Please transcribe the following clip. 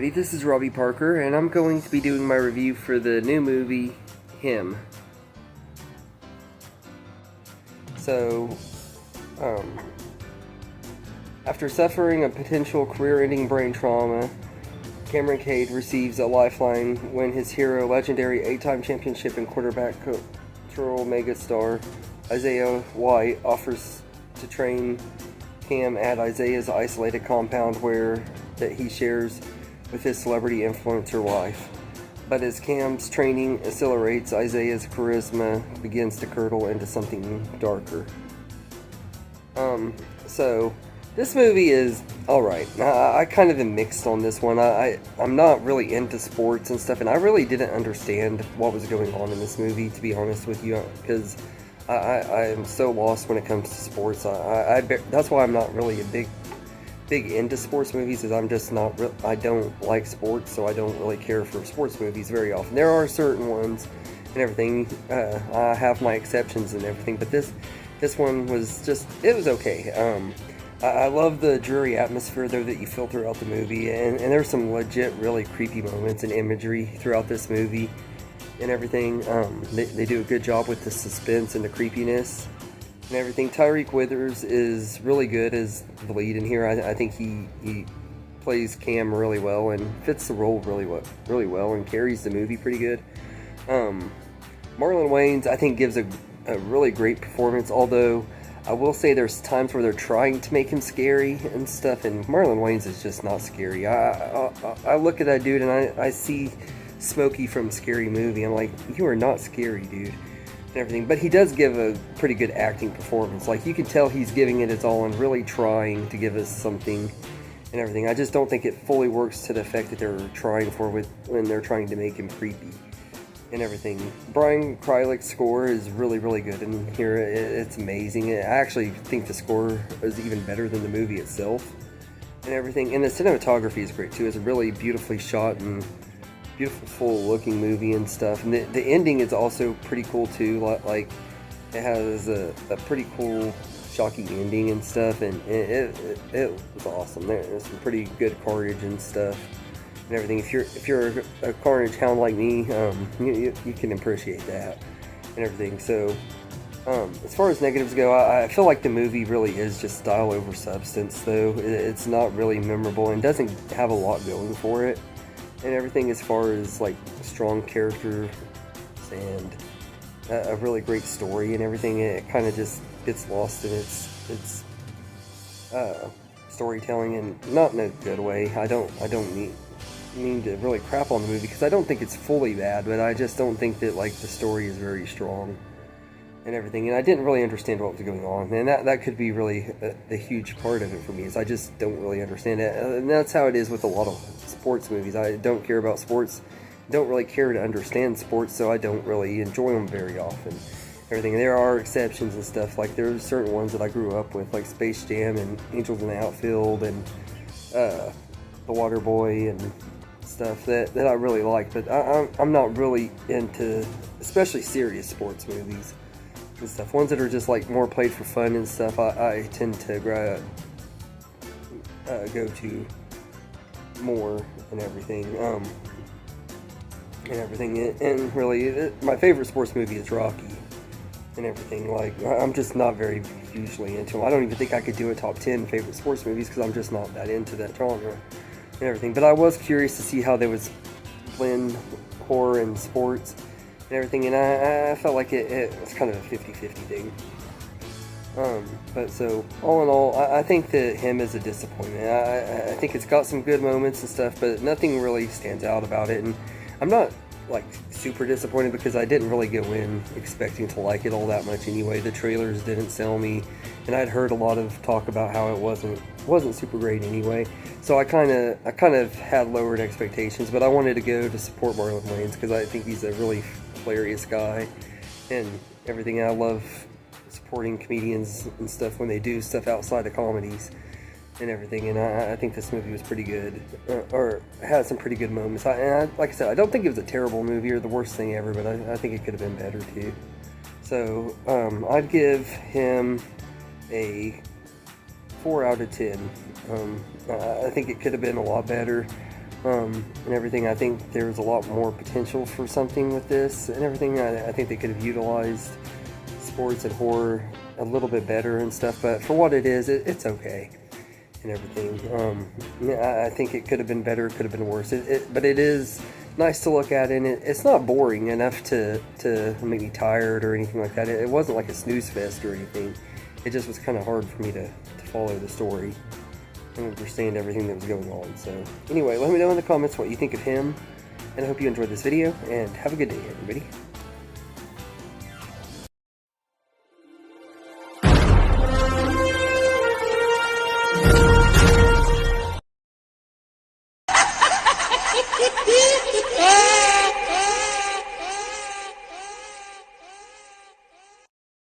everybody, this is Robbie Parker, and I'm going to be doing my review for the new movie, Him. So, after suffering a potential career-ending brain trauma, Cameron Cade receives a lifeline when his hero, legendary 8-time championship and quarterback cultural megastar Isaiah White, offers to train Cam at Isaiah's isolated compound that he shares with his celebrity influencer wife. But as Cam's training accelerates, Isaiah's charisma begins to curdle into something darker. So this movie is alright. I kind of am mixed on this one. I'm not really into sports and stuff, and I really didn't understand what was going on in this movie, to be honest with you, because I am so lost when it comes to sports. That's why I'm not really a big into sports movies, is I'm just not I don't like sports, so I don't really care for sports movies very often. There are certain ones and everything. I have my exceptions and everything, but this one was just, it was okay. I love the dreary atmosphere though that you feel throughout the movie, and there's some legit really creepy moments and imagery throughout this movie and everything. They do a good job with the suspense and the creepiness and everything. Tyreek Withers is really good as the lead in here. I think he plays Cam really well and fits the role really well and carries the movie pretty good. Marlon Wayans, I think, gives a really great performance, although I will say there's times where they're trying to make him scary and stuff, and Marlon Wayans is just not scary. I look at that dude and I see Smokey from Scary Movie. I'm like, you are not scary, dude, and everything. But he does give a pretty good acting performance. Like, you can tell he's giving it his all and really trying to give us something and everything. I just don't think it fully works to the effect that they're trying for when they're trying to make him creepy and everything. Brian Krylik's score is really good in here. It's amazing. I actually think the score is even better than the movie itself and everything. And the cinematography is great too. It's a really beautifully shot and beautiful looking movie and stuff. And the ending is also pretty cool too. Like, it has a pretty cool shocking ending and stuff, and it was awesome. There's some pretty good carnage and stuff and everything. If you're a carnage hound like me, you can appreciate that and everything. So as far as negatives go, I feel like the movie really is just style over substance, though. It's not really memorable and doesn't have a lot going for it and everything, as far as like strong character and a really great story and everything. It kind of just gets lost in its storytelling, and not in a good way. I don't mean to really crap on the movie, because I don't think it's fully bad, but I just don't think that, like, the story is very strong and everything, and I didn't really understand what was going on, and that could be really a huge part of it for me, is I just don't really understand it. And that's how it is with a lot of sports movies. I don't care about sports, don't really care to understand sports, so I don't really enjoy them very often. Everything. There are exceptions and stuff. Like, there's certain ones that I grew up with, like Space Jam and Angels in the Outfield and The Waterboy and stuff that I really like, but I'm not really into especially serious sports movies and stuff. Ones that are just like more played for fun and stuff, I tend to go to more and everything. And really, my favorite sports movie is Rocky and everything. Like, I'm just not very hugely into them. I don't even think I could do a top 10 favorite sports movies, because I'm just not that into that genre and everything. But I was curious to see how they would blend horror and sports and everything, and I felt like it was kind of a 50-50 thing. But so, all in all, I think that Him is a disappointment. I think it's got some good moments and stuff, but nothing really stands out about it, and I'm not like super disappointed, because I didn't really go in expecting to like it all that much anyway. The trailers didn't sell me, and I'd heard a lot of talk about how it wasn't super great anyway. So I kind of had lowered expectations, but I wanted to go to support Marlon Wayans, because I think he's a really hilarious guy and everything. I love supporting comedians and stuff when they do stuff outside of comedies and everything, and I think this movie was pretty good, or had some pretty good moments. Like I said, I don't think it was a terrible movie or the worst thing ever, but I think it could have been better too. So I'd give Him a 4 out of 10. I think it could have been a lot better. and everything. I think there's a lot more potential for something with this and everything. I think they could have utilized sports and horror a little bit better and stuff, but for what it is, it's okay and everything. Yeah, I think it could have been better, could have been worse. But it is nice to look at, and it's not boring enough to make me tired or anything like that. It wasn't like a snooze fest or anything. It just was kind of hard for me to follow the story and understand everything that was going on. So anyway, let me know in the comments what you think of him, and I hope you enjoyed this video, and have a good day, everybody.